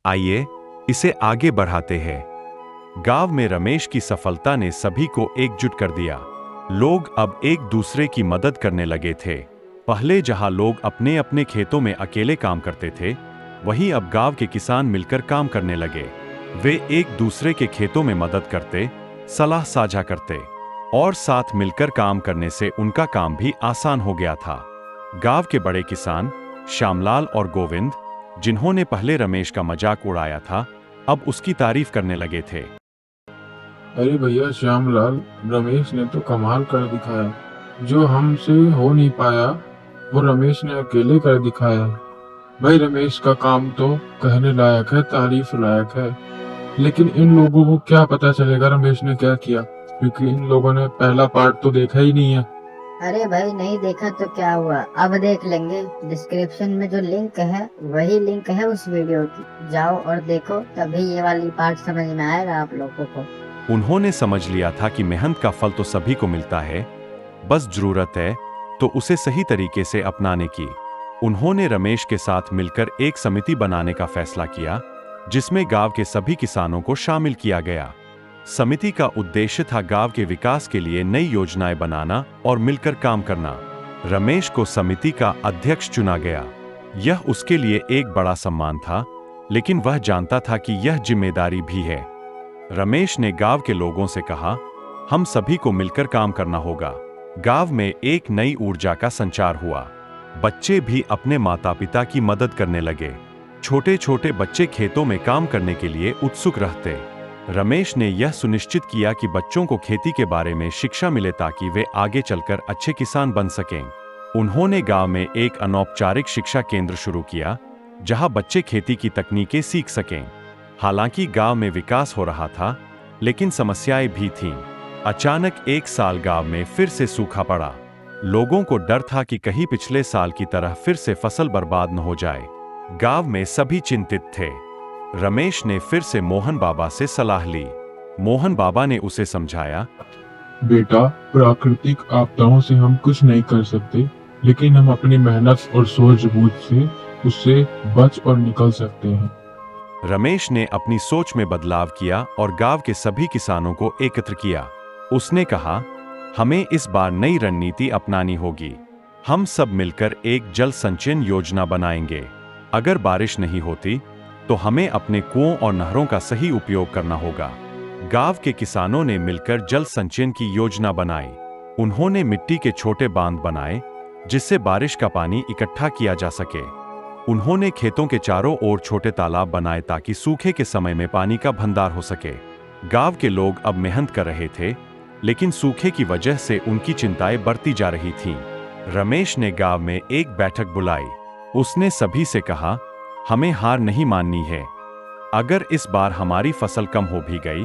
आइए इसे आगे बढ़ाते हैं। गांव में रमेश की सफलता ने सभी को एकजुट कर दिया। लोग अब एक दूसरे की मदद करने लगे थे। पहले जहां लोग अपने अपने खेतों में अकेले काम करते थे, वहीं अब गांव के किसान मिलकर काम करने लगे। वे एक दूसरे के खेतों में मदद करते, सलाह साझा करते और साथ मिलकर काम करने से उनका काम भी आसान हो गया था। गांव के बड़े किसान श्यामलाल और गोविंद, जिन्होंने पहले रमेश का मजाक उड़ाया था, अब उसकी तारीफ करने लगे थे। अरे भैया श्यामलाल, रमेश ने तो कमाल कर दिखाया। जो हमसे हो नहीं पाया वो रमेश ने अकेले कर दिखाया। भाई रमेश का काम तो कहने लायक है, तारीफ लायक है। लेकिन इन लोगों को क्या पता चलेगा रमेश ने क्या किया, क्योंकि इन लोगों ने पहला पार्ट तो देखा ही नहीं है। अरे भाई नहीं देखा तो क्या हुआ, अब देख लेंगे। डिस्क्रिप्शन में जो लिंक है वही लिंक है उस वीडियो की, जाओ और देखो, तभी ये वाली पार्ट समझ में आएगा आप लोगों को। उन्होंने समझ लिया था कि मेहनत का फल तो सभी को मिलता है, बस जरूरत है तो उसे सही तरीके से अपनाने की। उन्होंने रमेश के साथ मिलकर एक समिति बनाने का फैसला किया, जिसमें गांव के सभी किसानों को शामिल किया गया। समिति का उद्देश्य था गांव के विकास के लिए नई योजनाएं बनाना और मिलकर काम करना। रमेश को समिति का अध्यक्ष चुना गया। यह उसके लिए एक बड़ा सम्मान था, लेकिन वह जानता था कि यह जिम्मेदारी भी है। रमेश ने गांव के लोगों से कहा, हम सभी को मिलकर काम करना होगा। गांव में एक नई ऊर्जा का संचार हुआ। बच्चे भी अपने माता पिता की मदद करने लगे। छोटे छोटे बच्चे खेतों में काम करने के लिए उत्सुक रहते। रमेश ने यह सुनिश्चित किया कि बच्चों को खेती के बारे में शिक्षा मिले ताकि वे आगे चलकर अच्छे किसान बन सकें। उन्होंने गांव में एक अनौपचारिक शिक्षा केंद्र शुरू किया, जहां बच्चे खेती की तकनीकें सीख सकें। हालांकि गांव में विकास हो रहा था, लेकिन समस्याएं भी थीं। अचानक एक साल गांव में फिर से सूखा पड़ा। लोगों को डर था कि कहीं पिछले साल की तरह फिर से फसल बर्बाद न हो जाए। गांव में सभी चिंतित थे। रमेश ने फिर से मोहन बाबा से सलाह ली। मोहन बाबा ने उसे समझाया, बेटा, प्राकृतिक आपदाओं से हम कुछ नहीं कर सकते, लेकिन हम अपनी मेहनत और सूझबूझ से उससे बच और निकल सकते हैं। रमेश ने अपनी सोच में बदलाव किया और गांव के सभी किसानों को एकत्र किया। उसने कहा, हमें इस बार नई रणनीति अपनानी होगी। हम सब मिलकर एक जल संचयन योजना बनाएंगे। अगर बारिश नहीं होती तो हमें अपने कुओं और नहरों का सही उपयोग करना होगा। गांव के किसानों ने मिलकर जल संचयन की योजना बनाई। उन्होंने मिट्टी के छोटे बांध बनाए, जिससे बारिश का पानी इकट्ठा किया जा सके। उन्होंने खेतों के चारों ओर छोटे तालाब बनाए ताकि सूखे के समय में पानी का भंडार हो सके। गांव के लोग अब मेहनत कर रहे थे, लेकिन सूखे की वजह से उनकी चिंताएं बढ़ती जा रही थीं। रमेश ने गांव में एक बैठक बुलाई। उसने सभी से कहा, हमें हार नहीं माननी है। अगर इस बार हमारी फसल कम हो भी गई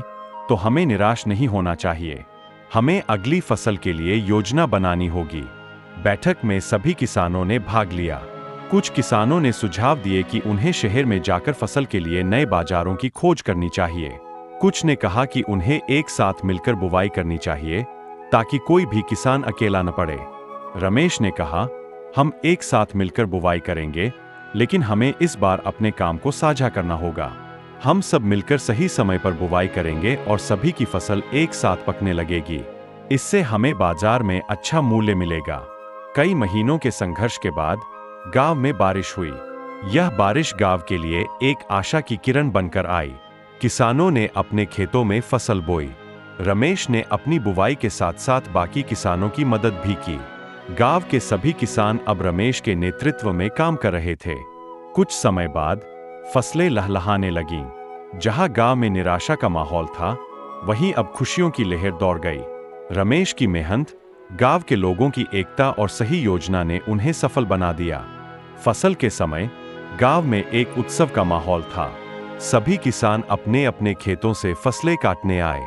तो हमें निराश नहीं होना चाहिए। हमें अगली फसल के लिए योजना बनानी होगी। बैठक में सभी किसानों ने भाग लिया। कुछ किसानों ने सुझाव दिए कि उन्हें शहर में जाकर फसल के लिए नए बाजारों की खोज करनी चाहिए। कुछ ने कहा कि उन्हें एक साथ मिलकर बुवाई करनी चाहिए, ताकि कोई भी किसान अकेला न पड़े। रमेश ने कहा, हम एक साथ मिलकर बुवाई करेंगे, लेकिन हमें इस बार अपने काम को साझा करना होगा। हम सब मिलकर सही समय पर बुवाई करेंगे और सभी की फसल एक साथ पकने लगेगी। इससे हमें बाजार में अच्छा मूल्य मिलेगा। कई महीनों के संघर्ष के बाद गांव में बारिश हुई। यह बारिश गांव के लिए एक आशा की किरण बनकर आई। किसानों ने अपने खेतों में फसल बोई। रमेश ने अपनी बुवाई के साथ साथ बाकी किसानों की मदद भी की। गांव के सभी किसान अब रमेश के नेतृत्व में काम कर रहे थे। कुछ समय बाद फसलें लहलहाने लगीं। जहां गांव में निराशा का माहौल था, वहीं अब खुशियों की लहर दौड़ गई। रमेश की मेहनत, गांव के लोगों की एकता और सही योजना ने उन्हें सफल बना दिया। फसल के समय गांव में एक उत्सव का माहौल था। सभी किसान अपने अपने खेतों से फसलें काटने आए।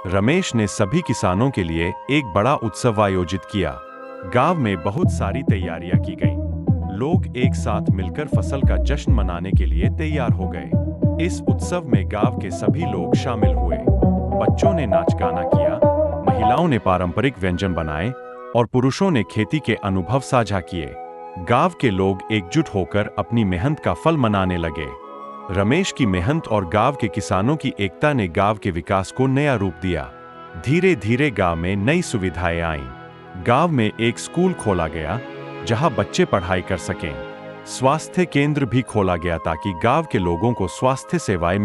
रमेश ने सभी किसानों के लिए एक बड़ा उत्सव आयोजित किया। गांव में बहुत सारी तैयारियां की गईं। लोग एक साथ मिलकर फसल का जश्न मनाने के लिए तैयार हो गए। इस उत्सव में गांव के सभी लोग शामिल हुए। बच्चों ने नाच गाना किया, महिलाओं ने पारंपरिक व्यंजन बनाए और पुरुषों ने खेती के अनुभव साझा किए। गांव के लोग एकजुट होकर अपनी मेहनत का फल मनाने लगे। रमेश की मेहनत और गांव के किसानों की एकता ने गांव के विकास को नया रूप दिया। धीरे धीरे गांव में नई सुविधाएं आईं। गांव में एक स्कूल खोला गया जहां बच्चे पढ़ाई कर सकें। स्वास्थ्य केंद्र भी खोला गया ताकि गांव के लोगों को स्वास्थ्य सेवाएं